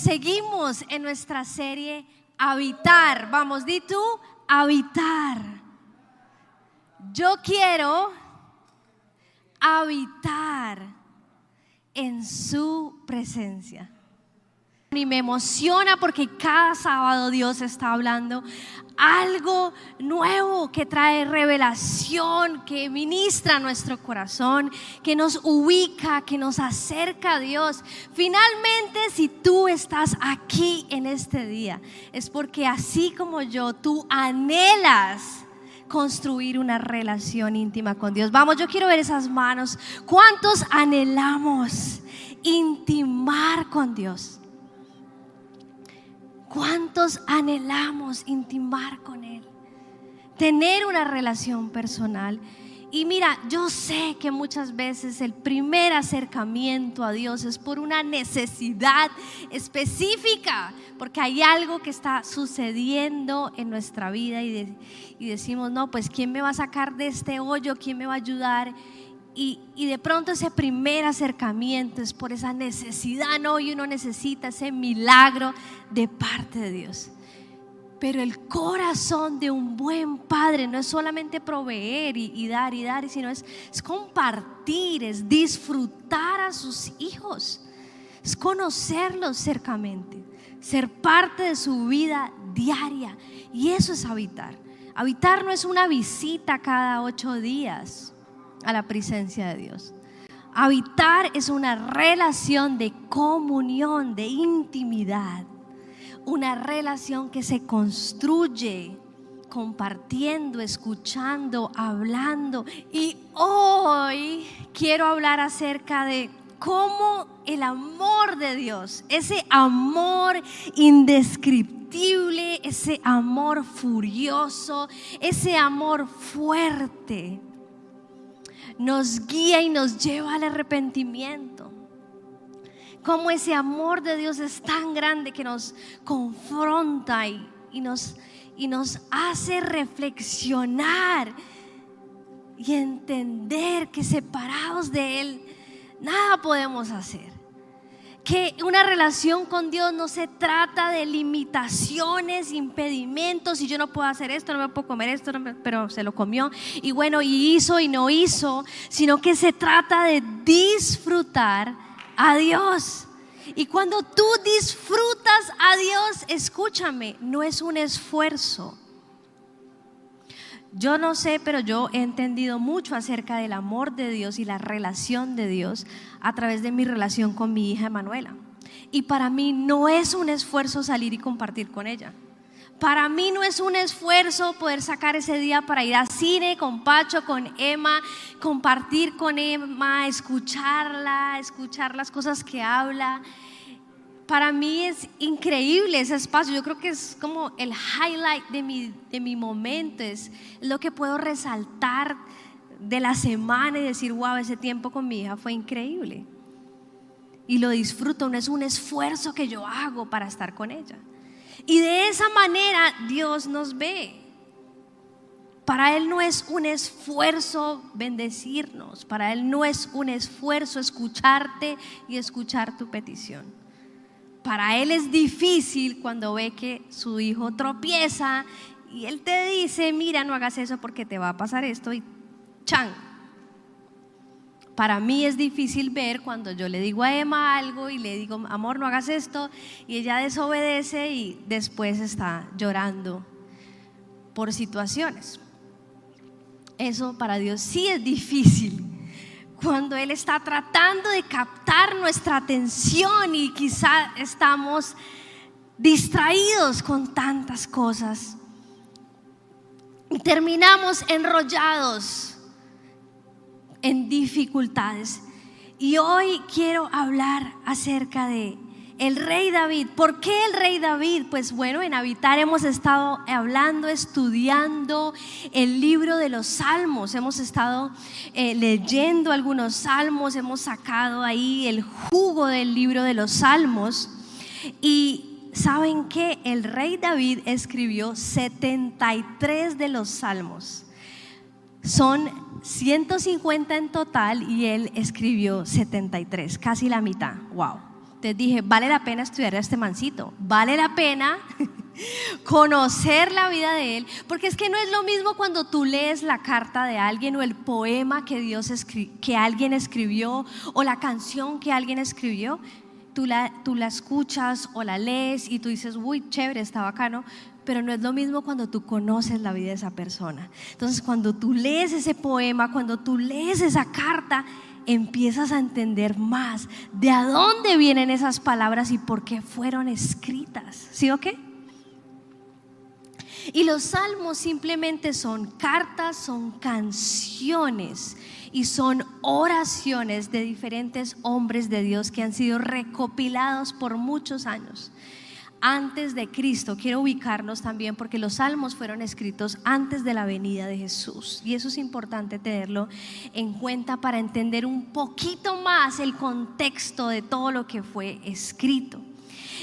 Seguimos en nuestra serie Habitar. Vamos, di tú, habitar. Yo quiero habitar en su presencia. Y me emociona porque cada sábado Dios está hablando algo nuevo que trae revelación, que ministra nuestro corazón, que nos ubica, que nos acerca a Dios. Finalmente, si tú estás aquí en este día, es porque así como yo, tú anhelas construir una relación íntima con Dios. Vamos, yo quiero ver esas manos. ¿Cuántos anhelamos intimar con Dios? ¿Cuántos anhelamos intimar con Él? Tener una relación personal. Y mira, yo sé que muchas veces el primer acercamiento a Dios es por una necesidad específica, porque hay algo que está sucediendo en nuestra vida y decimos, no, pues ¿quién me va a sacar de este hoyo? ¿Quién me va a ayudar? Y de pronto ese primer acercamiento es por esa necesidad, ¿no? Y uno necesita ese milagro de parte de Dios. Pero el corazón de un buen padre no es solamente proveer y dar, sino es compartir, es disfrutar a sus hijos, es conocerlos cercamente, ser parte de su vida diaria. Y eso es habitar. Habitar no es una visita cada 8 días a la presencia de Dios. Habitar es una relación de comunión, de intimidad, una relación que se construye compartiendo, escuchando, hablando. Y hoy quiero hablar acerca de cómo el amor de Dios, ese amor indescriptible, ese amor furioso, ese amor fuerte, nos guía y nos lleva al arrepentimiento. Como ese amor de Dios es tan grande que nos confronta y nos hace reflexionar y entender que separados de Él nada podemos hacer. Que una relación con Dios no se trata de limitaciones, impedimentos. Y yo no puedo hacer esto, no me puedo comer esto, pero se lo comió. Y bueno, y hizo y no hizo. Sino que se trata de disfrutar a Dios. Y cuando tú disfrutas a Dios, escúchame, no es un esfuerzo. Yo no sé, pero yo he entendido mucho acerca del amor de Dios y la relación de Dios a través de mi relación con mi hija Emanuela. Y para mí no es un esfuerzo salir y compartir con ella. Para mí no es un esfuerzo poder sacar ese día para ir al cine con Pacho, con Emma, compartir con Emma, escucharla, escuchar las cosas que habla. Para mí es increíble ese espacio. Yo creo que es como el highlight de mi momento. Es lo que puedo resaltar de la semana y decir, wow, ese tiempo con mi hija fue increíble. Y lo disfruto, no es un esfuerzo que yo hago para estar con ella. Y de esa manera Dios nos ve. Para Él no es un esfuerzo bendecirnos. Para Él no es un esfuerzo escucharte y escuchar tu petición. Para Él es difícil cuando ve que su hijo tropieza y Él te dice, mira, no hagas eso porque te va a pasar esto y chan. Para mí es difícil ver cuando yo le digo a Emma algo y le digo, amor, no hagas esto, y ella desobedece y después está llorando por situaciones. Eso para Dios sí es difícil. Cuando Él está tratando de captar nuestra atención y quizá estamos distraídos con tantas cosas y terminamos enrollados en dificultades. Y hoy quiero hablar acerca de el rey David. ¿Por qué el rey David? Pues bueno, en Habitar hemos estado hablando, estudiando el libro de los salmos. Hemos estado leyendo algunos salmos, hemos sacado ahí el jugo del libro de los salmos. Y ¿saben qué? El rey David escribió 73 de los salmos. Son 150 en total y él escribió 73, casi la mitad. Wow. Entonces dije, vale la pena estudiar a este mancito, vale la pena conocer la vida de él, porque es que no es lo mismo cuando tú lees la carta de alguien o el poema que alguien escribió o la canción que alguien escribió. Tú la escuchas o la lees y tú dices, uy, chévere, está bacano, pero no es lo mismo cuando tú conoces la vida de esa persona. Entonces, cuando tú lees ese poema, cuando tú lees esa carta, empiezas a entender más de a dónde vienen esas palabras y por qué fueron escritas. ¿Sí o qué? Y los salmos simplemente son cartas, son canciones y son oraciones de diferentes hombres de Dios que han sido recopilados por muchos años antes de Cristo. Quiero ubicarnos también porque los salmos fueron escritos antes de la venida de Jesús, y eso es importante tenerlo en cuenta para entender un poquito más el contexto de todo lo que fue escrito.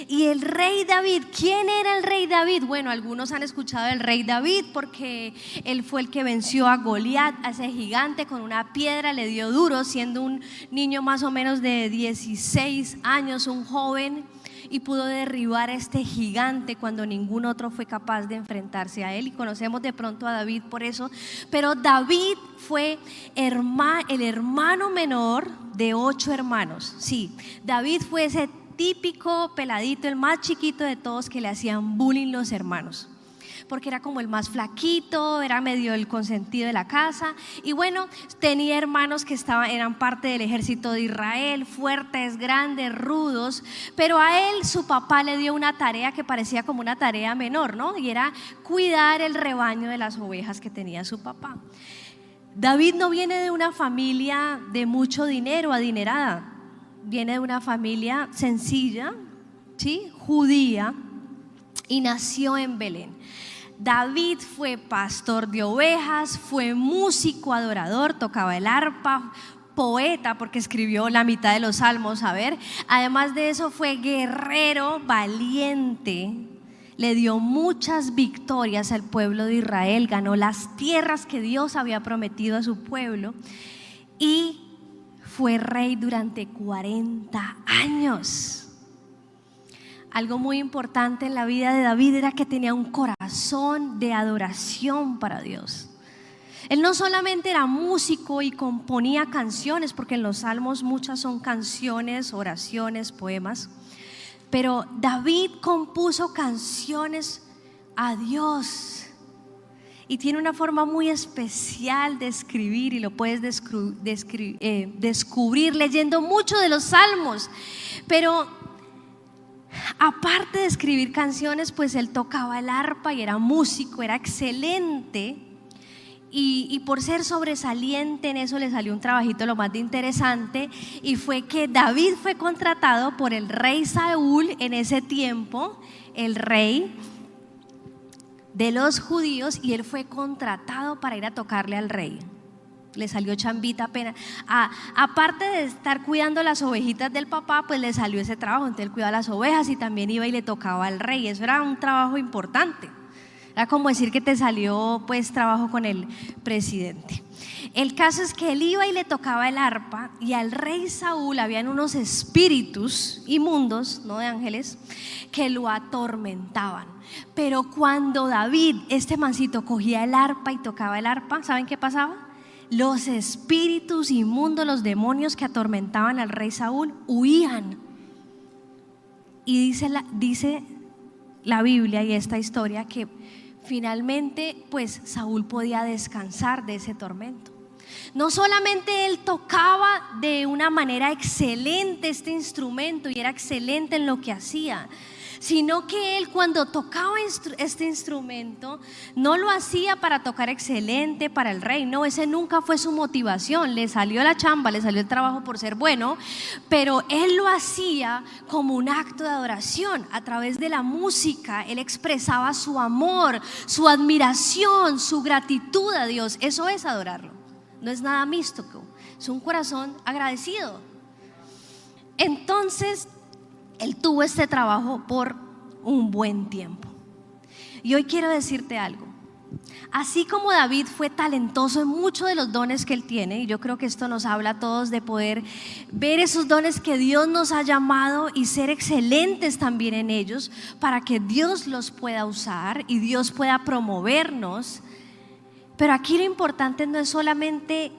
Y el rey David, ¿quién era el rey David? Bueno, algunos han escuchado del rey David porque él fue el que venció a Goliat, a ese gigante, con una piedra, le dio duro, siendo un niño más o menos de 16 años, un joven, y pudo derribar a este gigante cuando ningún otro fue capaz de enfrentarse a él. Y conocemos de pronto a David por eso, pero David fue el hermano menor de 8 hermanos. Sí, David fue ese típico peladito, el más chiquito de todos, que le hacían bullying los hermanos, porque era como el más flaquito, era medio el consentido de la casa. Y bueno, tenía hermanos que eran parte del ejército de Israel, fuertes, grandes, rudos, pero a él su papá le dio una tarea que parecía como una tarea menor, ¿no? Y era cuidar el rebaño de las ovejas que tenía su papá. David no viene de una familia de mucho dinero, adinerada. Viene de una familia sencilla, ¿sí? Judía, y nació en Belén. David fue pastor de ovejas, fue músico, adorador, tocaba el arpa, poeta porque escribió la mitad de los salmos, además de eso fue guerrero, valiente, le dio muchas victorias al pueblo de Israel, ganó las tierras que Dios había prometido a su pueblo y fue rey durante 40 años. Algo muy importante en la vida de David era que tenía un corazón de adoración para Dios. Él no solamente era músico y componía canciones, porque en los salmos muchas son canciones, oraciones, poemas, pero David compuso canciones a Dios. Y tiene una forma muy especial de escribir, y lo puedes descubrir leyendo mucho de los salmos. Pero aparte de escribir canciones, pues él tocaba el arpa y era músico, era excelente. Y por ser sobresaliente en eso le salió un trabajito lo más de interesante, y fue que David fue contratado por el rey Saúl en ese tiempo, el rey de los judíos, y él fue contratado para ir a tocarle al rey. Le salió chambita apenas. Aparte de estar cuidando las ovejitas del papá, pues le salió ese trabajo. Entonces él cuidaba las ovejas y también iba y le tocaba al rey. Eso era un trabajo importante. Era como decir que te salió pues trabajo con el presidente. El caso es que él iba y le tocaba el arpa, y al rey Saúl habían unos espíritus inmundos, no de ángeles, que lo atormentaban. Pero cuando David, este mancito, cogía el arpa y tocaba el arpa, ¿saben qué pasaba? Los espíritus inmundos, los demonios que atormentaban al rey Saúl, huían. Y dice la Biblia y esta historia que finalmente pues Saúl podía descansar de ese tormento. No solamente él tocaba de una manera excelente este instrumento y era excelente en lo que hacía, sino que él, cuando tocaba este instrumento, no lo hacía para tocar excelente para el rey. No, ese nunca fue su motivación. Le salió la chamba, le salió el trabajo por ser bueno, pero él lo hacía como un acto de adoración. A través de la música él expresaba su amor, su admiración, su gratitud a Dios. Eso es adorarlo, no es nada místico, es un corazón agradecido. Entonces él tuvo este trabajo por un buen tiempo. Y hoy quiero decirte algo: Así como David fue talentoso en muchos de los dones que él tiene, y yo creo que esto nos habla a todos de poder ver esos dones que Dios nos ha llamado y ser excelentes también en ellos para que Dios los pueda usar y Dios pueda promovernos. Pero aquí lo importante no es solamente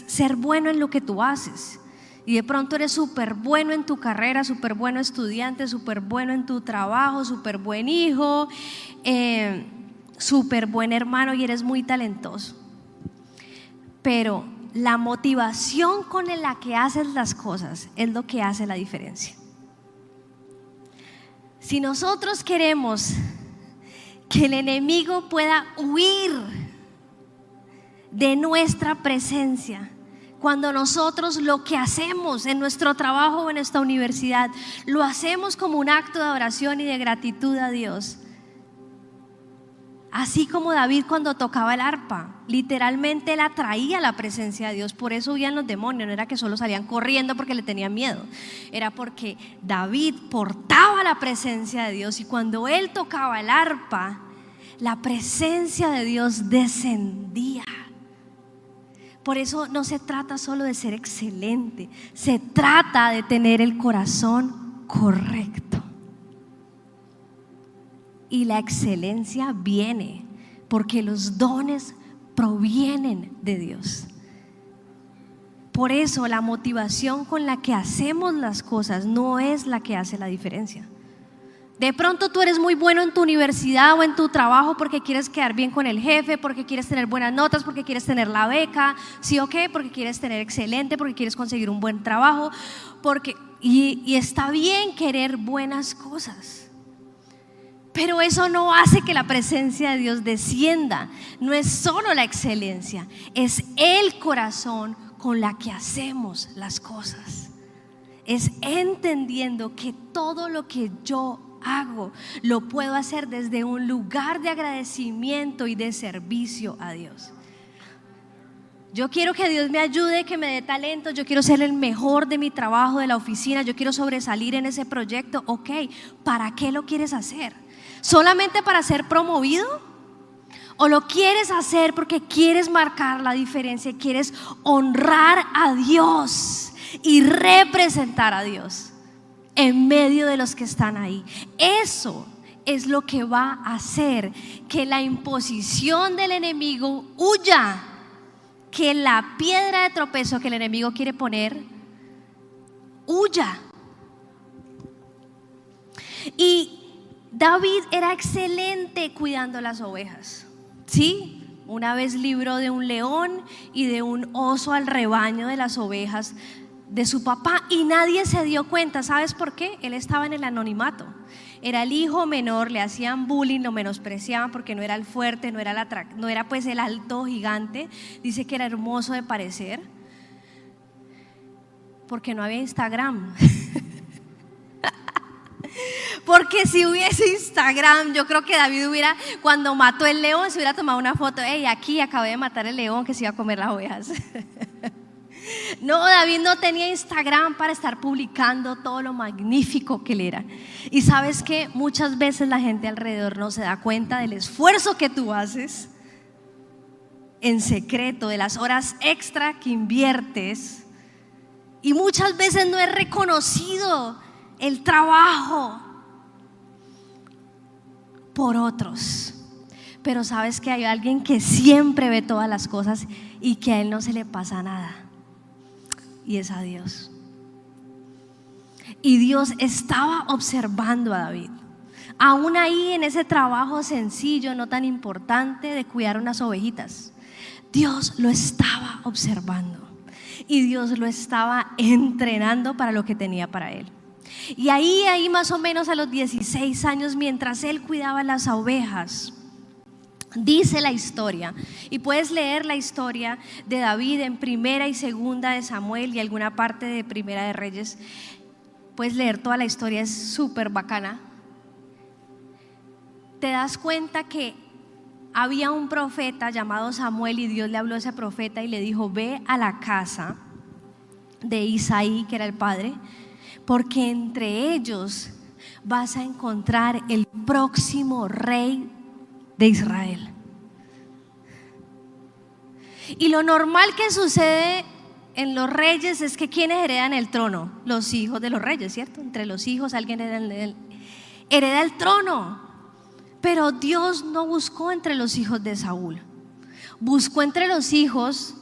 ser bueno en lo que tú haces. Y de pronto eres súper bueno en tu carrera, súper bueno estudiante, súper bueno en tu trabajo, súper buen hijo, súper buen hermano y eres muy talentoso. Pero la motivación con la que haces las cosas es lo que hace la diferencia. Si nosotros queremos que el enemigo pueda huir de nuestra presencia, cuando nosotros lo que hacemos en nuestro trabajo o en nuestra universidad lo hacemos como un acto de adoración y de gratitud a Dios, así como David cuando tocaba el arpa, literalmente él atraía la presencia de Dios. Por eso huían los demonios, no era que solo salían corriendo porque le tenían miedo, era porque David portaba la presencia de Dios, y cuando él tocaba el arpa, la presencia de Dios descendía. Por eso no se trata solo de ser excelente, se trata de tener el corazón correcto. Y la excelencia viene porque los dones provienen de Dios. Por eso la motivación con la que hacemos las cosas no es la que hace la diferencia. De pronto tú eres muy bueno en tu universidad o en tu trabajo porque quieres quedar bien con el jefe, porque quieres tener buenas notas, porque quieres tener la beca, ¿sí o qué? Porque quieres tener excelente, porque quieres conseguir un buen trabajo, y está bien querer buenas cosas. Pero eso no hace que la presencia de Dios descienda. No es solo la excelencia, es el corazón con la que hacemos las cosas. Es entendiendo que todo lo que yo hago lo puedo hacer desde un lugar de agradecimiento y de servicio a Dios. Yo quiero que Dios me ayude, que me dé talento, yo quiero ser el mejor de mi trabajo, de la oficina, yo quiero sobresalir en ese proyecto. Ok, ¿para qué lo quieres hacer? ¿Solamente para ser promovido? ¿O lo quieres hacer porque quieres marcar la diferencia, quieres honrar a Dios y representar a Dios en medio de los que están ahí? Eso es lo que va a hacer que la imposición del enemigo huya, que la piedra de tropezo que el enemigo quiere poner huya. Y David era excelente cuidando las ovejas, ¿sí? Una vez libró de un león y de un oso al rebaño de las ovejas de su papá, y nadie se dio cuenta. ¿Sabes por qué? Él estaba en el anonimato. Era el hijo menor, le hacían bullying, lo menospreciaban porque no era el fuerte, no era pues el alto gigante. Dice que era hermoso de parecer porque no había Instagram. Porque si hubiese Instagram, yo creo que David hubiera, cuando mató el león, se hubiera tomado una foto. Hey, aquí acabé de matar el león que se iba a comer las ovejas. No, David no tenía Instagram para estar publicando todo lo magnífico que él era. Y sabes que muchas veces la gente alrededor no se da cuenta del esfuerzo que tú haces en secreto, de las horas extra que inviertes, y muchas veces no es reconocido el trabajo por otros. Pero sabes que hay alguien que siempre ve todas las cosas y que a él no se le pasa nada, y es a Dios. Y Dios estaba observando a David, aún ahí en ese trabajo sencillo, no tan importante, de cuidar unas ovejitas. Dios lo estaba observando y Dios lo estaba entrenando para lo que tenía para él. Y ahí más o menos a los 16 años, mientras él cuidaba las ovejas, dice la historia, y puedes leer la historia de David en Primera y Segunda de Samuel y alguna parte de Primera de Reyes. Puedes leer toda la historia, es súper bacana. Te das cuenta que había un profeta llamado Samuel, y Dios le habló a ese profeta y le dijo: ve a la casa de Isaí, que era el padre, porque entre ellos vas a encontrar el próximo rey de Israel. Y lo normal que sucede en los reyes es que ¿quiénes heredan el trono? Los hijos de los reyes, ¿cierto? Entre los hijos alguien hereda el trono. Pero Dios no buscó entre los hijos de Saúl, buscó entre los hijos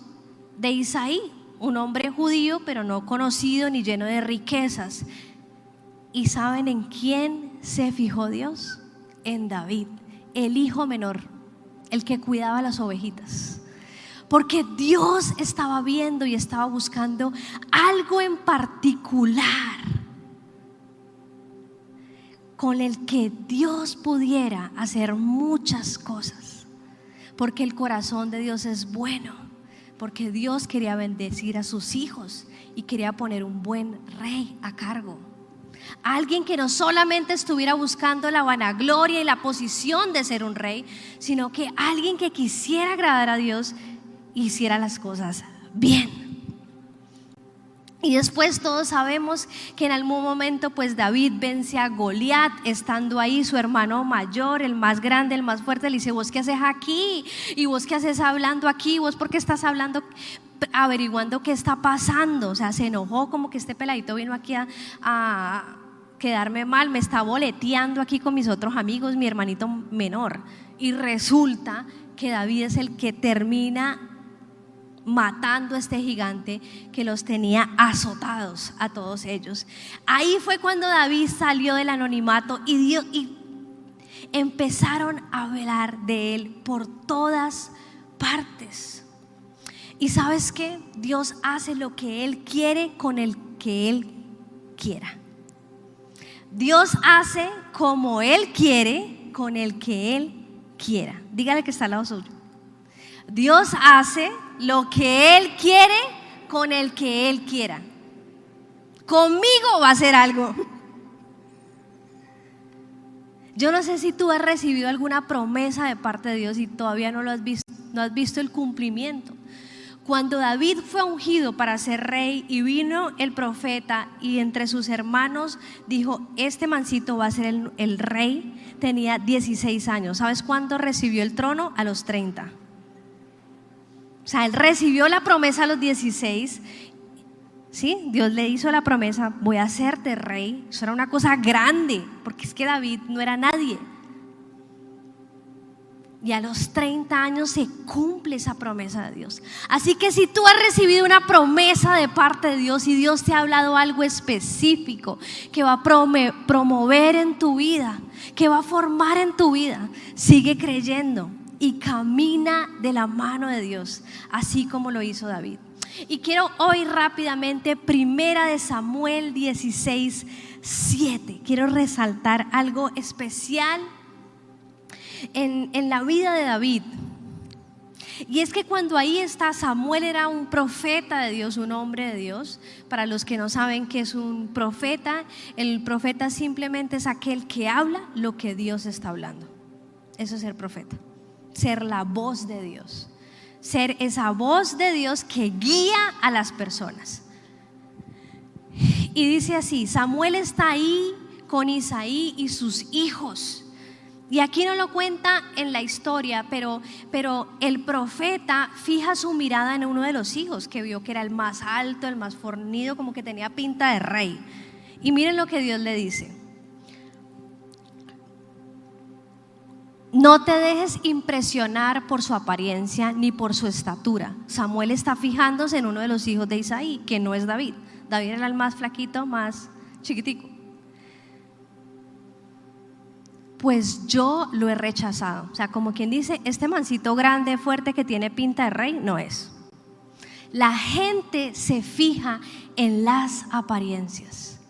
de Isaí, un hombre judío pero no conocido ni lleno de riquezas. ¿Y saben en quién se fijó Dios? En David, el hijo menor, el que cuidaba las ovejitas. Porque Dios estaba viendo y estaba buscando algo en particular con el que Dios pudiera hacer muchas cosas. Porque el corazón de Dios es bueno, porque Dios quería bendecir a sus hijos y quería poner un buen rey a cargo. Alguien que no solamente estuviera buscando la vanagloria y la posición de ser un rey, sino que alguien que quisiera agradar a Dios e hiciera las cosas bien. Y después todos sabemos que en algún momento pues David vence a Goliat. Estando ahí su hermano mayor, el más grande, el más fuerte, le dice: ¿vos qué haces aquí? ¿Y vos qué haces hablando aquí? ¿Vos por qué estás hablando, averiguando qué está pasando? O sea, se enojó, como que este peladito vino aquí a quedarme mal, me está boleteando aquí con mis otros amigos, mi hermanito menor. Y resulta que David es el que termina matando a este gigante que los tenía azotados a todos ellos. Ahí fue cuando David salió del anonimato y empezaron a hablar de él por todas partes. Y ¿sabes qué? Dios hace lo que Él quiere con el que Él quiera. Dios hace como Él quiere con el que Él quiera. Dígale que está al lado suyo: Dios hace lo que Él quiere con el que Él quiera. Conmigo va a hacer algo. Yo no sé si tú has recibido alguna promesa de parte de Dios y todavía no lo has visto, no has visto el cumplimiento. Cuando David fue ungido para ser rey y vino el profeta y entre sus hermanos dijo: este mancito va a ser el rey, tenía 16 años. ¿Sabes cuándo recibió el trono? A los 30. O sea, él recibió la promesa a los 16. ¿Sí? Dios le hizo la promesa: voy a hacerte rey. Eso era una cosa grande, porque es que David no era nadie. Y a los 30 años se cumple esa promesa de Dios. Así que si tú has recibido una promesa de parte de Dios y Dios te ha hablado algo específico que va a promover en tu vida, que va a formar en tu vida, sigue creyendo y camina de la mano de Dios, así como lo hizo David. Y quiero hoy rápidamente, 1 Samuel 16:7, quiero resaltar algo especial en la vida de David. Y es que cuando ahí está, Samuel era un profeta de Dios, un hombre de Dios. Para los que no saben qué es un profeta, el profeta simplemente es aquel que habla lo que Dios está hablando. Eso es ser profeta, ser la voz de Dios, ser esa voz de Dios que guía a las personas. Y dice así: Samuel está ahí con Isaí y sus hijos. Y aquí no lo cuenta en la historia, pero el profeta fija su mirada en uno de los hijos, que vio que era el más alto, el más fornido, como que tenía pinta de rey. Y miren lo que Dios le dice: no te dejes impresionar por su apariencia ni por su estatura. Samuel está fijándose en uno de los hijos de Isaí, que no es David. David era el más flaquito, más chiquitico. Pues yo lo he rechazado. O sea, como quien dice: este mancito grande, fuerte, que tiene pinta de rey, no es. La gente se fija en las apariencias,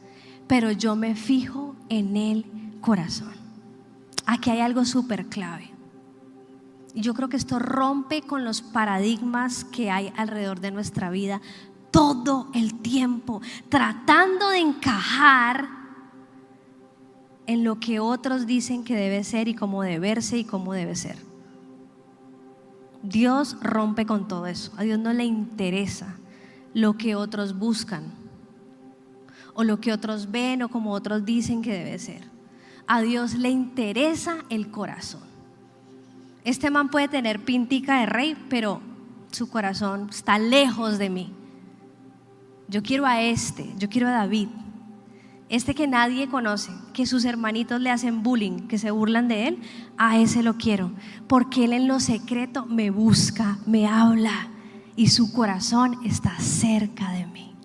pero yo me fijo en el corazón. Aquí hay algo súper clave. Y yo creo que esto rompe con los paradigmas que hay alrededor de nuestra vida todo el tiempo, tratando de encajar en lo que otros dicen que debe ser y cómo debe verse y cómo debe ser. Dios rompe con todo eso. A Dios no le interesa lo que otros buscan o lo que otros ven o como otros dicen que debe ser. A Dios le interesa el corazón. Este man puede tener pintica de rey, pero su corazón está lejos de mí. Yo quiero a yo quiero a David, que nadie conoce, que sus hermanitos le hacen bullying, que se burlan de él. A ese lo quiero, porque él en lo secreto me busca, me habla y su corazón está cerca de mí.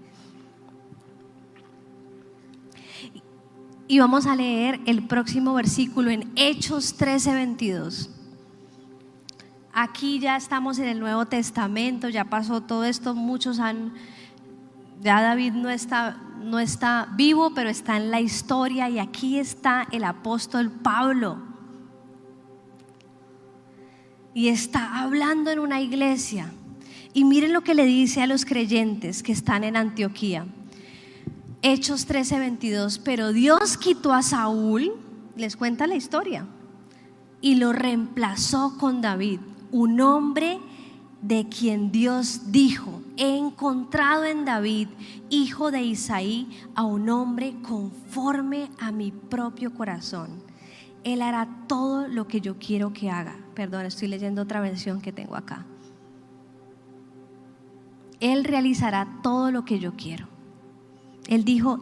Y vamos a leer el próximo versículo en Hechos 13:22. Aquí ya estamos en el Nuevo Testamento, ya pasó todo esto, ya David no está vivo, pero está en la historia, y aquí está el apóstol Pablo. Y está hablando en una iglesia. Y miren lo que le dice a los creyentes que están en Antioquía. Hechos 13:22. Pero Dios quitó a Saúl, les cuenta la historia, y lo reemplazó con David, un hombre de quien Dios dijo: he encontrado en David, hijo de Isaí, a un hombre conforme a mi propio corazón. Él hará todo lo que yo quiero que haga. Perdón, estoy leyendo otra versión que tengo acá. Él realizará todo lo que yo quiero. Él dijo,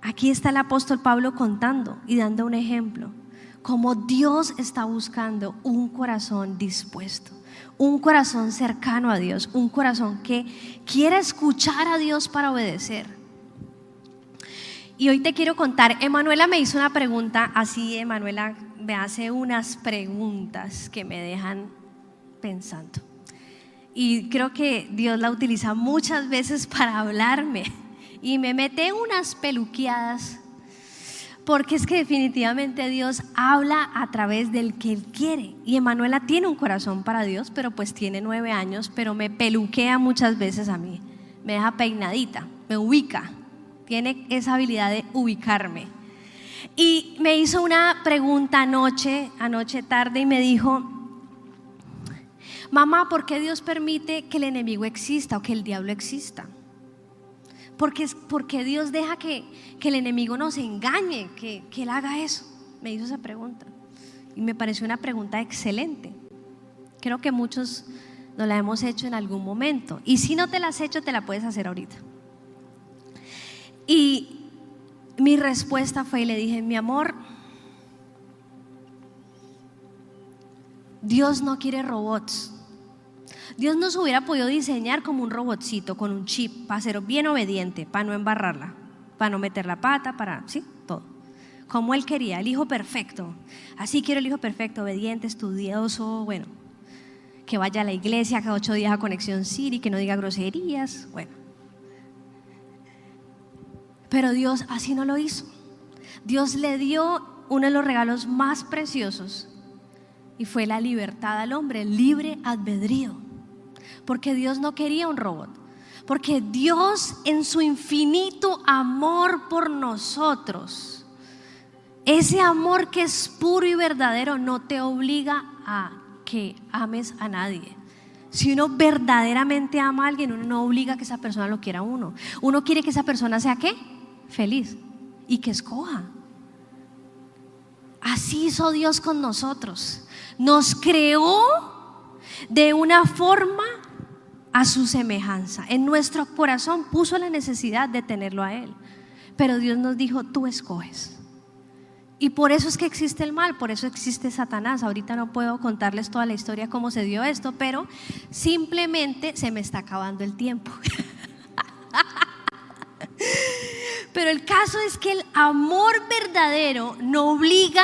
aquí está el apóstol Pablo contando y dando un ejemplo, como Dios está buscando un corazón dispuesto, un corazón cercano a Dios, un corazón que quiera escuchar a Dios para obedecer. Y hoy te quiero contar, Emanuela me hizo una pregunta así. Emanuela me hace unas preguntas que me dejan pensando. Y creo que Dios la utiliza muchas veces para hablarme. Y me mete unas peluqueadas, porque es que definitivamente Dios habla a través del que Él quiere. Y Emanuela tiene un corazón para Dios, pero pues tiene 9 años, pero me peluquea muchas veces a mí. Me deja peinadita, me ubica. Tiene esa habilidad de ubicarme. Y me hizo una pregunta anoche tarde y me dijo: mamá, ¿por qué Dios permite que el enemigo exista o que el diablo exista? Porque Dios deja que el enemigo nos engañe, que Él haga eso. Me hizo esa pregunta y me pareció una pregunta excelente. Creo que muchos nos la hemos hecho en algún momento, y si no te la has hecho, te la puedes hacer ahorita. Y mi respuesta fue, y le dije: mi amor, Dios no quiere robots. Dios nos hubiera podido diseñar como un robotcito con un chip para ser bien obediente, para no embarrarla, para no meter la pata, sí, todo como Él quería, el hijo perfecto. Así quiero el hijo perfecto, obediente, estudioso, bueno, que vaya a la iglesia cada 8 días a Conexión City, que no diga groserías, bueno. Pero Dios así no lo hizo. Dios le dio uno de los regalos más preciosos, y fue la libertad al hombre, el libre albedrío. Porque Dios no quería un robot, porque Dios, en su infinito amor por nosotros, ese amor que es puro y verdadero, no te obliga a que ames a nadie. Si uno verdaderamente ama a alguien, uno no obliga a que esa persona lo quiera a uno. Uno quiere que esa persona sea ¿qué? Feliz, y que escoja. Así hizo Dios con nosotros. Nos creó de una forma a su semejanza. En nuestro corazón puso la necesidad de tenerlo a Él, pero Dios nos dijo: tú escoges. Y por eso es que existe el mal, por eso existe Satanás. Ahorita no puedo contarles toda la historia cómo se dio esto, pero simplemente se me está acabando el tiempo. Pero el caso es que el amor verdadero no obliga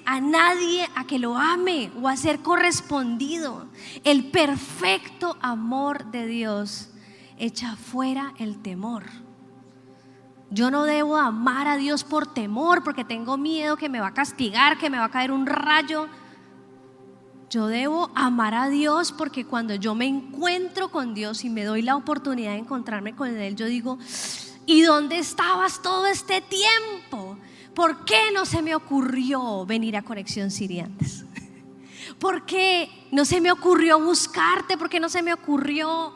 a nadie a que lo ame o a ser correspondido. El perfecto amor de Dios echa fuera el temor. Yo no debo amar a Dios por temor, porque tengo miedo que me va a castigar, que me va a caer un rayo. Yo debo amar a Dios porque cuando yo me encuentro con Dios y me doy la oportunidad de encontrarme con Él, yo digo: ¿y dónde estabas todo este tiempo? ¿Por qué no se me ocurrió venir a Conexión City antes? ¿Por qué no se me ocurrió buscarte? ¿Por qué no se me ocurrió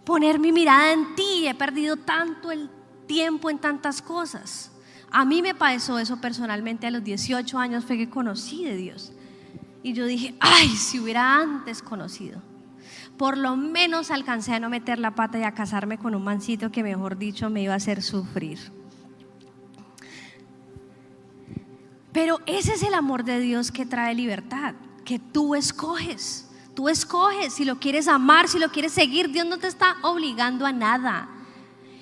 poner mi mirada en ti? He perdido tanto el tiempo en tantas cosas. A mí me pasó eso personalmente. A los 18 años fue que conocí de Dios. Y yo dije, ay, si hubiera antes conocido. Por lo menos alcancé a no meter la pata y a casarme con un mancito que, mejor dicho, me iba a hacer sufrir. Pero ese es el amor de Dios que trae libertad, que tú escoges si lo quieres amar, si lo quieres seguir. Dios no te está obligando a nada.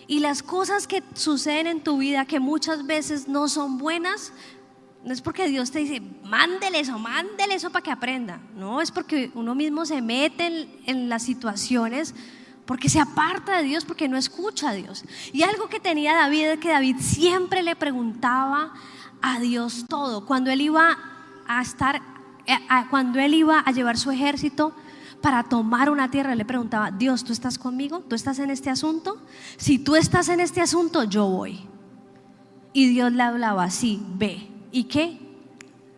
Y las cosas que suceden en tu vida que muchas veces no son buenas, no es porque Dios te dice mándele eso para que aprenda. No, es porque uno mismo se mete en las situaciones, porque se aparta de Dios, porque no escucha a Dios. Y algo que tenía David es que David siempre le preguntaba a Dios todo. Cuando él iba a llevar su ejército para tomar una tierra, le preguntaba: Dios, ¿tú estás conmigo? ¿Tú estás en este asunto? Si tú estás en este asunto, yo voy. Y Dios le hablaba así: ve. ¿Y qué?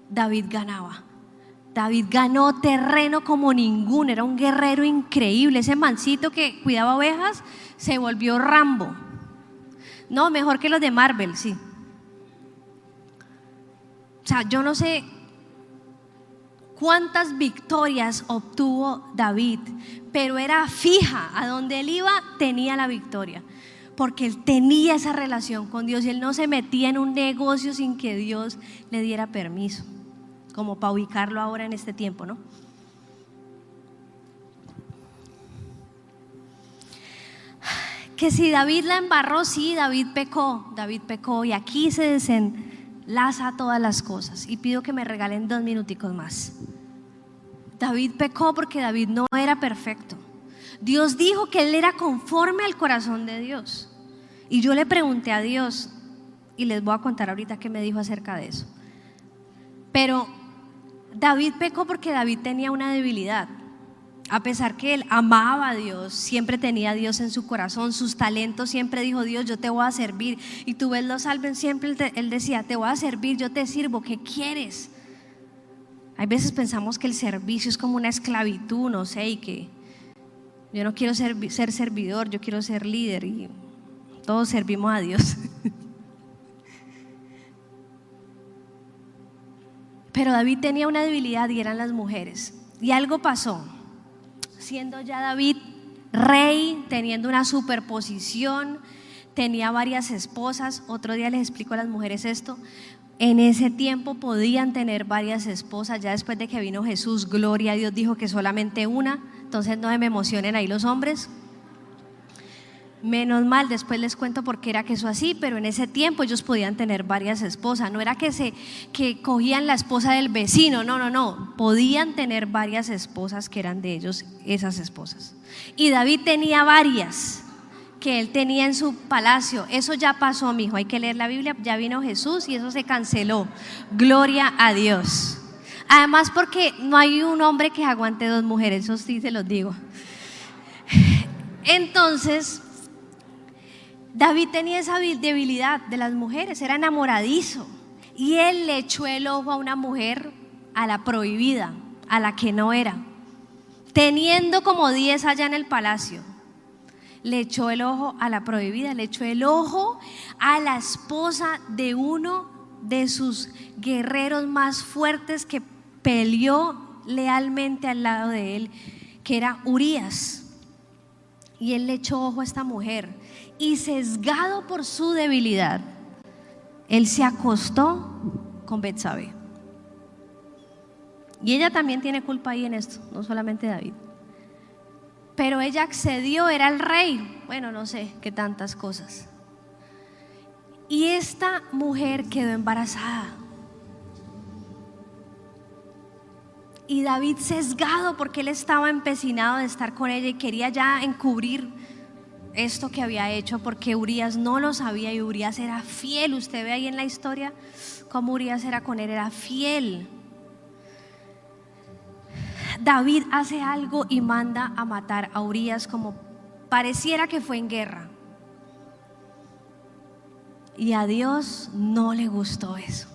David ganaba. David ganó terreno como ninguno. Era un guerrero increíble. Ese mancito que cuidaba ovejas se volvió Rambo. No, mejor que los de Marvel, sí. O sea, yo no sé cuántas victorias obtuvo David, pero era fija. A donde él iba tenía la victoria, porque él tenía esa relación con Dios y él no se metía en un negocio sin que Dios le diera permiso, como para ubicarlo ahora en este tiempo, ¿no? Que si David la embarró, sí, David pecó, y aquí se desenlaza todas las cosas. Y pido que me regalen 2 minuticos más. David pecó porque David no era perfecto. Dios dijo que él era conforme al corazón de Dios. Y yo le pregunté a Dios, y les voy a contar ahorita qué me dijo acerca de eso. Pero David pecó porque David tenía una debilidad. A pesar que él amaba a Dios, siempre tenía a Dios en su corazón, sus talentos, siempre dijo: Dios, yo te voy a servir. Y tú ves los álbumes, siempre él decía: te voy a servir, yo te sirvo, ¿qué quieres? Hay veces pensamos que el servicio es como una esclavitud, no sé, y que yo no quiero ser servidor, yo quiero ser líder, y todos servimos a Dios. Pero David tenía una debilidad y eran las mujeres. Y algo pasó. Siendo ya David rey, teniendo una superposición, tenía varias esposas. Otro día les explico a las mujeres esto. En ese tiempo podían tener varias esposas. Ya después de que vino Jesús, gloria a Dios, dijo que solamente una. Entonces no se me emocionen ahí los hombres. Menos mal, después les cuento por qué era que eso así, pero en ese tiempo ellos podían tener varias esposas. No era que cogían la esposa del vecino, no, podían tener varias esposas que eran de ellos, esas esposas. Y David tenía varias que él tenía en su palacio. Eso ya pasó, mijo, hay que leer la Biblia. Ya vino Jesús y eso se canceló. Gloria a Dios. Además, porque no hay un hombre que aguante 2 mujeres, eso sí se los digo. Entonces David tenía esa debilidad de las mujeres, era enamoradizo, y él le echó el ojo a una mujer, a la prohibida, a la que no era, teniendo como 10 allá en el palacio. Le echó el ojo a la prohibida, le echó el ojo a la esposa de uno de sus guerreros más fuertes que peleó lealmente al lado de él, que era Urías. Y él le echó ojo a esta mujer, y sesgado por su debilidad, él se acostó con Betsabé. Y ella también tiene culpa ahí en esto, no solamente David. Pero ella accedió, era el rey, bueno, no sé qué tantas cosas. Y esta mujer quedó embarazada. Y David, sesgado porque él estaba empecinado de estar con ella y quería ya encubrir esto que había hecho, porque Urías no lo sabía, y Urías era fiel. Usted ve ahí en la historia cómo Urías era con él, era fiel. David hace algo y manda a matar a Urías, como pareciera que fue en guerra. Y a Dios no le gustó eso.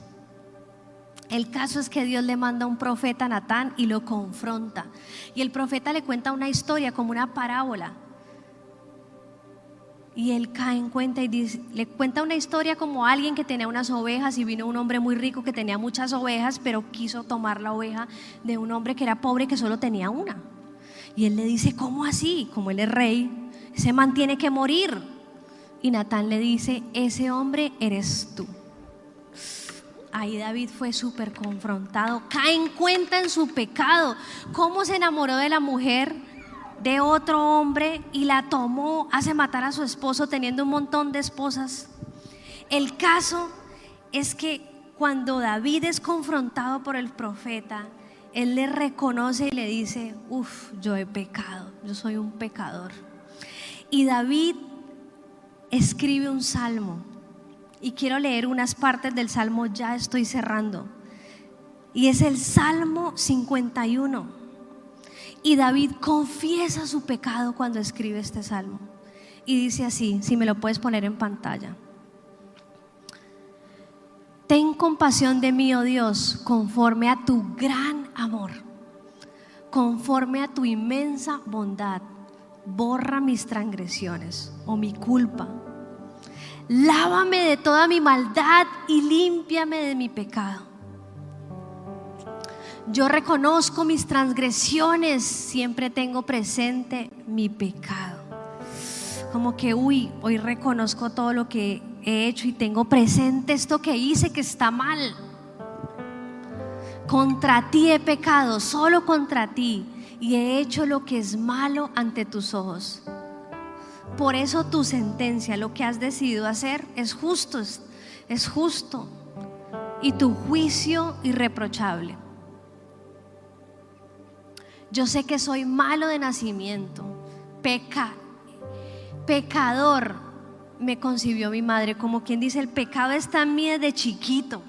El caso es que Dios le manda a un profeta, Natán, y lo confronta. Y el profeta le cuenta una historia, como una parábola. Y él cae en cuenta y le cuenta una historia como alguien que tenía unas ovejas y vino un hombre muy rico que tenía muchas ovejas, pero quiso tomar la oveja de un hombre que era pobre que solo tenía una. Y él le dice: ¿cómo así? Como él es rey, ese man tiene que morir. Y Natán le dice: ese hombre eres tú. Ahí David fue súper confrontado, cae en cuenta en su pecado, cómo se enamoró de la mujer de otro hombre y la tomó, hace matar a su esposo teniendo un montón de esposas. El caso es que cuando David es confrontado por el profeta, él le reconoce y le dice: yo he pecado, yo soy un pecador. Y David escribe un salmo, y quiero leer unas partes del salmo, ya estoy cerrando, y es el Salmo 51. Y David confiesa su pecado cuando escribe este salmo. Y dice así, si me lo puedes poner en pantalla: ten compasión de mí, oh Dios, conforme a tu gran amor, conforme a tu inmensa bondad. Borra mis transgresiones o mi culpa. Lávame de toda mi maldad y límpiame de mi pecado. Yo reconozco mis transgresiones, siempre tengo presente mi pecado. Como que hoy reconozco todo lo que he hecho y tengo presente esto que hice que está mal. Contra ti he pecado, solo contra ti, y he hecho lo que es malo ante tus ojos. Por eso tu sentencia, lo que has decidido hacer, es justo, y tu juicio irreprochable. Yo sé que soy malo de nacimiento, pecador me concibió mi madre. Como quien dice, el pecado está en mí desde chiquito.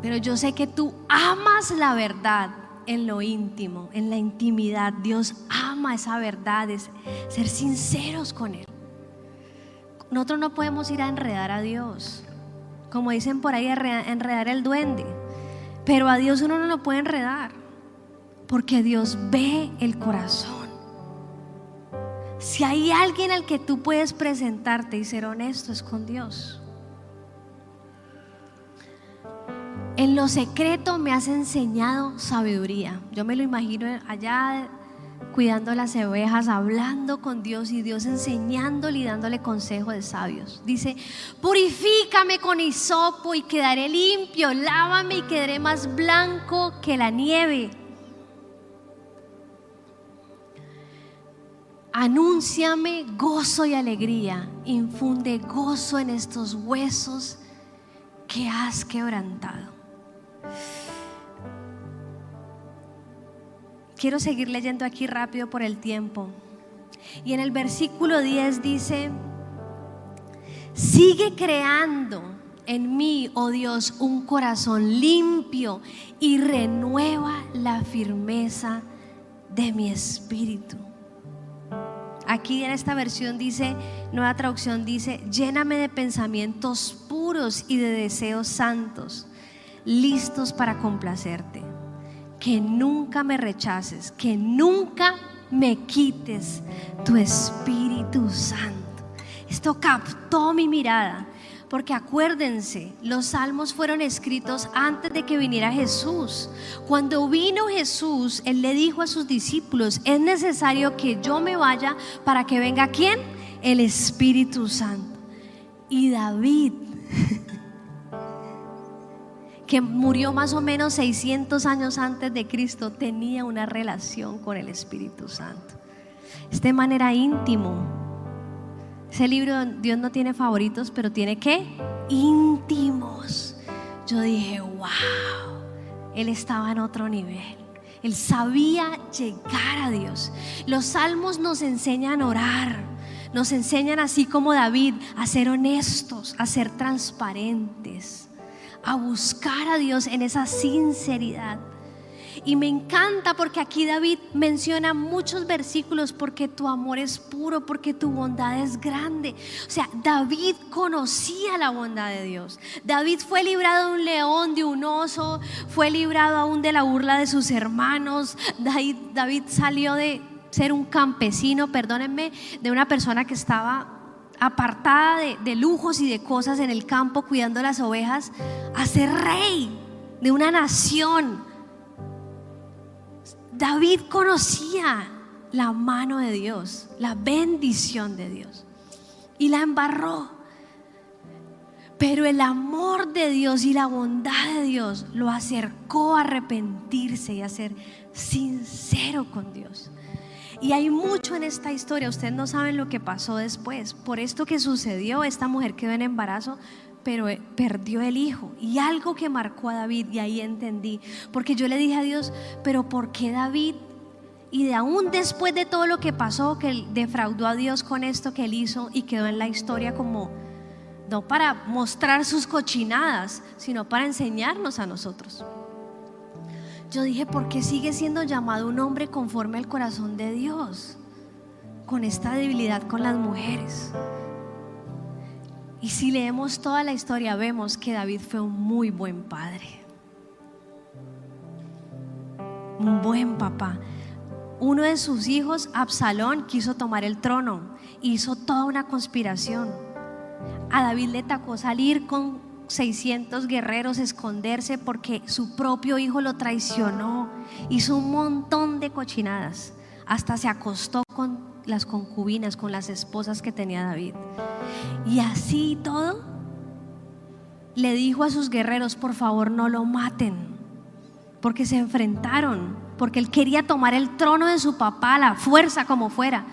Pero yo sé que tú amas la verdad en lo íntimo, en la intimidad. Dios ama esa verdad, es ser sinceros con Él. Nosotros no podemos ir a enredar a Dios, como dicen por ahí, enredar el duende. Pero a Dios uno no lo puede enredar, porque Dios ve el corazón. Si hay alguien al que tú puedes presentarte y ser honesto, es con Dios. En lo secreto me has enseñado sabiduría. Yo me lo imagino allá cuidando las ovejas, hablando con Dios, y Dios enseñándole y dándole consejo de sabios. Dice: purifícame con hisopo y quedaré limpio, lávame y quedaré más blanco que la nieve. Anúnciame gozo y alegría, infunde gozo en estos huesos que has quebrantado. Quiero seguir leyendo aquí rápido por el tiempo. Y en el versículo 10 dice: sigue creando en mí, oh Dios, un corazón limpio y renueva la firmeza de mi espíritu. Aquí en esta versión dice, Nueva Traducción dice: lléname de pensamientos puros y de deseos santos, listos para complacerte. Que nunca me rechaces, que nunca me quites tu Espíritu Santo. Esto captó mi mirada, porque acuérdense, los salmos fueron escritos antes de que viniera Jesús. Cuando vino Jesús, Él le dijo a sus discípulos: es necesario que yo me vaya para que venga ¿quién? El Espíritu Santo. Y David, que murió más o menos 600 años antes de Cristo, tenía una relación con el Espíritu Santo. De manera íntimo. Ese libro, Dios no tiene favoritos, pero tiene ¿qué? Íntimos. Yo dije: wow, Él estaba en otro nivel. Él sabía llegar a Dios. Los salmos nos enseñan a orar, nos enseñan, así como David, a ser honestos, a ser transparentes, a buscar a Dios en esa sinceridad. Y me encanta porque aquí David menciona muchos versículos: porque tu amor es puro, porque tu bondad es grande. O sea, David conocía la bondad de Dios. David fue librado de un león, de un oso, fue librado aún de la burla de sus hermanos. David salió de ser un campesino, perdónenme, de una persona que estaba apartada de lujos y de cosas en el campo cuidando las ovejas, a ser rey de una nación. David conocía la mano de Dios, la bendición de Dios, y la embarró. Pero el amor de Dios y la bondad de Dios lo acercó a arrepentirse y a ser sincero con Dios. Y hay mucho en esta historia. Ustedes no saben lo que pasó después. Por esto que sucedió, esta mujer quedó en embarazo, pero perdió el hijo. Y algo que marcó a David, y ahí entendí, porque yo le dije a Dios, pero ¿por qué David? Y aún después de todo lo que pasó, que él defraudó a Dios con esto que él hizo y quedó en la historia como, no para mostrar sus cochinadas, sino para enseñarnos a nosotros. Yo dije, ¿por qué sigue siendo llamado un hombre conforme al corazón de Dios? Con esta debilidad con las mujeres. Y si leemos toda la historia, vemos que David fue un muy buen padre, un buen papá. Uno de sus hijos, Absalón, quiso tomar el trono, hizo toda una conspiración. A David le tocó salir con 600 guerreros, esconderse porque su propio hijo lo traicionó, hizo un montón de cochinadas, hasta se acostó con las concubinas, con las esposas que tenía David. Y así y todo, le dijo a sus guerreros, por favor no lo maten, porque se enfrentaron, porque él quería tomar el trono de su papá a la fuerza como fuera.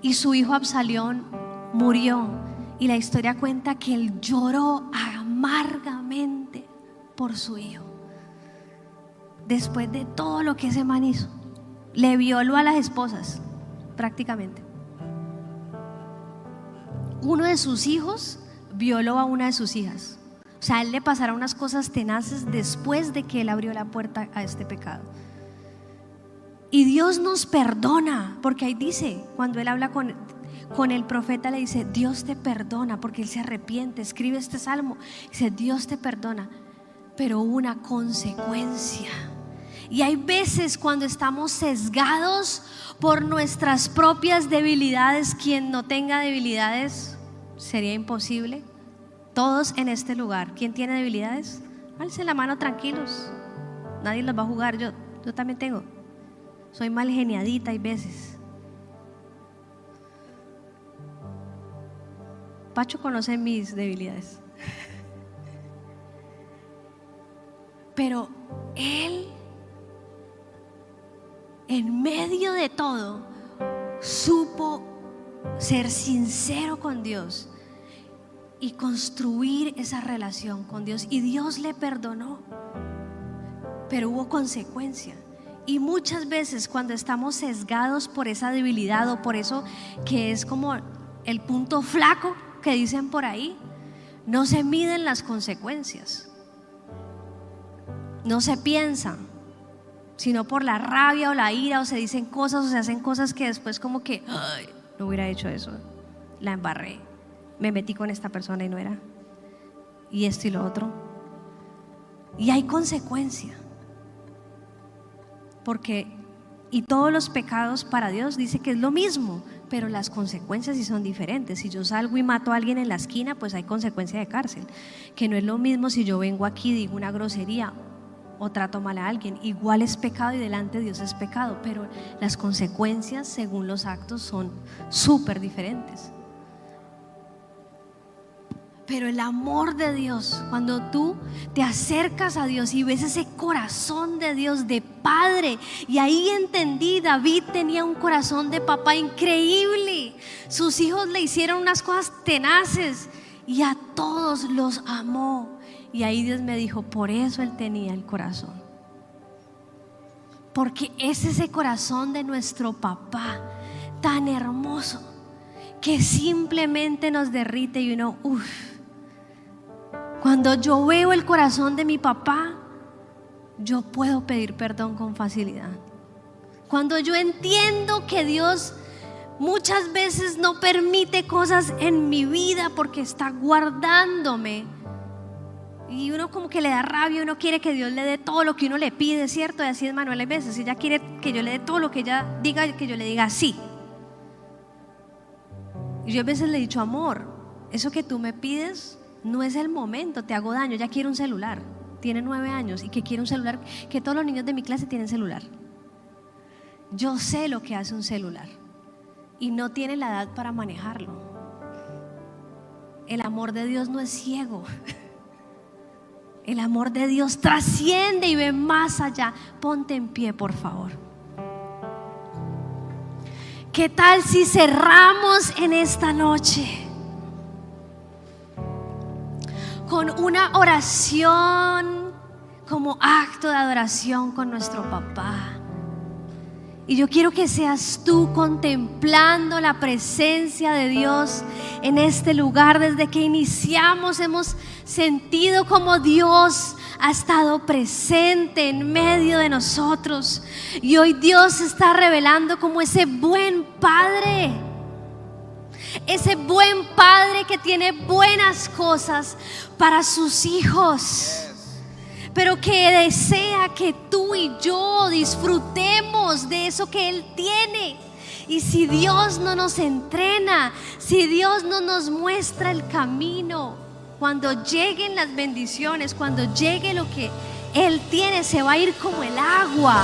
Y su hijo Absalón murió. Y la historia cuenta que él lloró amargamente por su hijo. Después de todo lo que ese man hizo, le violó a las esposas prácticamente. Uno de sus hijos violó a una de sus hijas. O sea, a él le pasaron unas cosas tenaces después de que él abrió la puerta a este pecado. Y Dios nos perdona, porque ahí dice, cuando él habla con el profeta, le dice, Dios te perdona, porque él se arrepiente. Escribe este salmo, dice, Dios te perdona, pero hubo una consecuencia. Y hay veces cuando estamos sesgados por nuestras propias debilidades. Quien no tenga debilidades, sería imposible. Todos en este lugar, ¿quién tiene debilidades? Alcen la mano tranquilos, nadie los va a jugar. Yo también tengo. Soy mal geniadita hay veces. Pacho conoce mis debilidades. Pero él, en medio de todo, supo ser sincero con Dios y construir esa relación con Dios. Y Dios le perdonó, pero hubo consecuencia. Y muchas veces cuando estamos sesgados por esa debilidad, o por eso que es como el punto flaco que dicen por ahí, no se miden las consecuencias, no se piensan, sino por la rabia o la ira, o se dicen cosas o se hacen cosas que después como que, ay, no hubiera hecho eso, la embarré, me metí con esta persona y no era, y esto y lo otro. Y hay consecuencia, porque y todos los pecados para Dios dice que es lo mismo, pero las consecuencias sí son diferentes. Si yo salgo y mato a alguien en la esquina, pues hay consecuencia de cárcel, que no es lo mismo si yo vengo aquí, digo una grosería o trato mal a alguien. Igual es pecado y delante de Dios es pecado, pero las consecuencias según los actos son súper diferentes. Pero el amor de Dios, cuando tú te acercas a Dios y ves ese corazón de Dios de padre, y ahí entendí, David tenía un corazón de papá increíble. Sus hijos le hicieron unas cosas tenaces y a todos los amó. Y ahí Dios me dijo, por eso él tenía el corazón, porque es ese corazón de nuestro papá tan hermoso que simplemente nos derrite. Y uno, cuando yo veo el corazón de mi papá, yo puedo pedir perdón con facilidad. Cuando yo entiendo que Dios muchas veces no permite cosas en mi vida porque está guardándome Y uno como que le da rabia, uno quiere que Dios le dé todo lo que uno le pide, ¿cierto? Y así es Manuela a veces, ella quiere que yo le dé todo lo que ella diga, que yo le diga sí. Y yo a veces le he dicho, amor, eso que tú me pides no es el momento, te hago daño, ella quiere un celular, tiene 9 años y que quiere un celular, que todos los niños de mi clase tienen celular. Yo sé lo que hace un celular y no tiene la edad para manejarlo. El amor de Dios no es ciego. El amor de Dios trasciende y ve más allá. Ponte en pie, por favor. ¿Qué tal si cerramos en esta noche con una oración como acto de adoración con nuestro papá? Y yo quiero que seas tú contemplando la presencia de Dios en este lugar. Desde que iniciamos hemos sentido como Dios ha estado presente en medio de nosotros. Y hoy Dios se está revelando como ese buen Padre. Ese buen Padre que tiene buenas cosas para sus hijos, pero que desea que tú y yo disfrutemos de eso que Él tiene. Y si Dios no nos entrena, si Dios no nos muestra el camino, cuando lleguen las bendiciones, cuando llegue lo que Él tiene, se va a ir como el agua.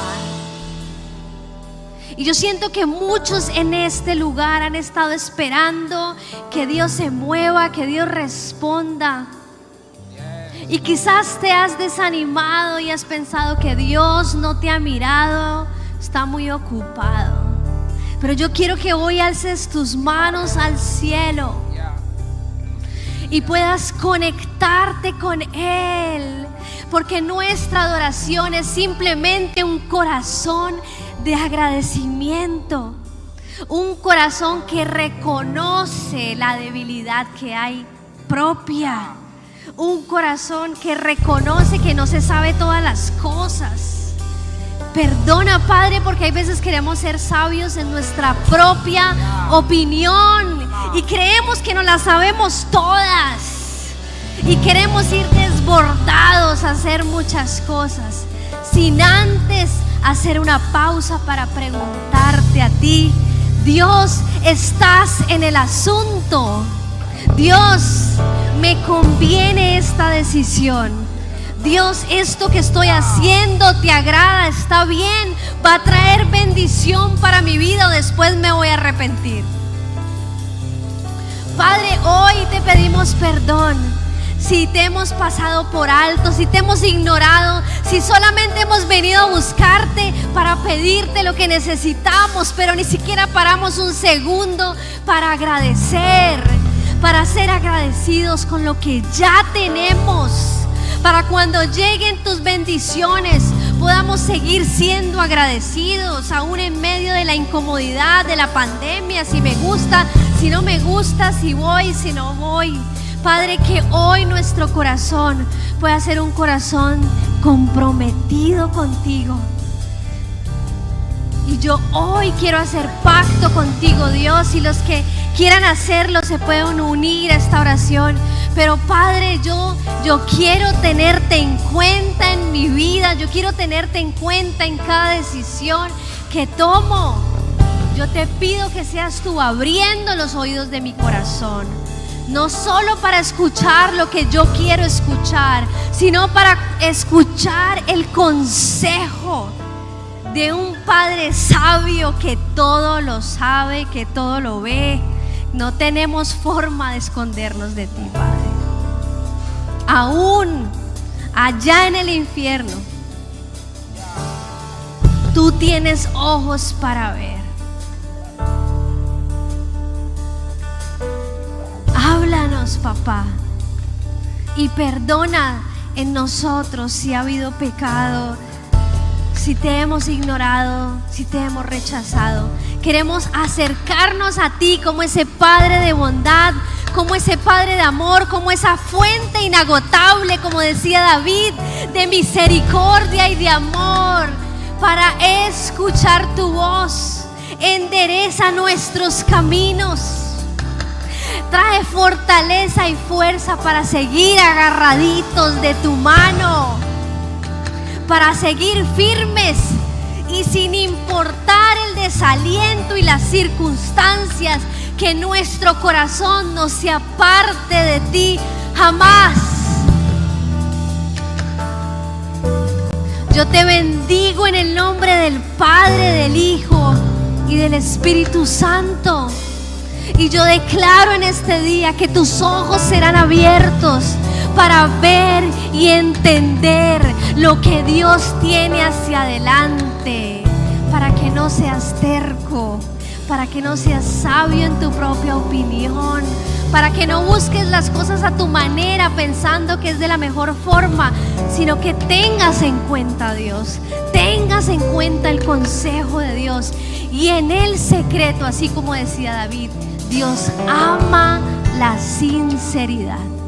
Y yo siento que muchos en este lugar han estado esperando que Dios se mueva, que Dios responda. Y quizás te has desanimado y has pensado que Dios no te ha mirado, está muy ocupado. Pero yo quiero que hoy alces tus manos al cielo y puedas conectarte con Él, porque nuestra adoración es simplemente un corazón de agradecimiento, un corazón que reconoce la debilidad que hay propia. Un corazón que reconoce que no se sabe todas las cosas. Perdona, Padre, porque hay veces queremos ser sabios en nuestra propia opinión y creemos que no las sabemos todas y queremos ir desbordados a hacer muchas cosas sin antes hacer una pausa para preguntarte a ti: Dios, ¿estás en el asunto? Dios, me conviene esta decisión. Dios, esto que estoy haciendo te agrada, está bien, va a traer bendición para mi vida o después me voy a arrepentir. Padre, hoy te pedimos perdón si te hemos pasado por alto, si te hemos ignorado, si solamente hemos venido a buscarte para pedirte lo que necesitamos, pero ni siquiera paramos un segundo para agradecer, para ser agradecidos con lo que ya tenemos, para cuando lleguen tus bendiciones podamos seguir siendo agradecidos aún en medio de la incomodidad de la pandemia. Si me gusta, si no me gusta, si voy, si no voy. Padre, que hoy nuestro corazón pueda ser un corazón comprometido contigo. Y yo hoy quiero hacer pacto contigo, Dios, y los que quieran hacerlo se pueden unir a esta oración. Pero Padre, yo quiero tenerte en cuenta en mi vida, yo quiero tenerte en cuenta en cada decisión que tomo. Yo te pido que seas tú abriendo los oídos de mi corazón, no solo para escuchar lo que yo quiero escuchar, sino para escuchar el consejo de un Padre sabio que todo lo sabe, que todo lo ve. No tenemos forma de escondernos de ti, Padre. Aún allá en el infierno, tú tienes ojos para ver. Háblanos, papá, y perdona en nosotros si ha habido pecado, si te hemos ignorado, si te hemos rechazado. Queremos acercarnos a ti como ese Padre de bondad, como ese Padre de amor, como esa fuente inagotable, como decía David, de misericordia y de amor, para escuchar tu voz. Endereza nuestros caminos. trae fortaleza y fuerza para seguir agarraditos de tu mano, para seguir firmes y sin importar el desaliento y las circunstancias, que nuestro corazón no se aparte de ti jamás. Yo te bendigo en el nombre del Padre, del Hijo y del Espíritu Santo. Y yo declaro en este día que tus ojos serán abiertos para ver y entender lo que Dios tiene hacia adelante, para que no seas terco, para que no seas sabio en tu propia opinión, para que no busques las cosas a tu manera pensando que es de la mejor forma, sino que tengas en cuenta a Dios, tengas en cuenta el consejo de Dios, y en el secreto, así como decía David, Dios ama la sinceridad.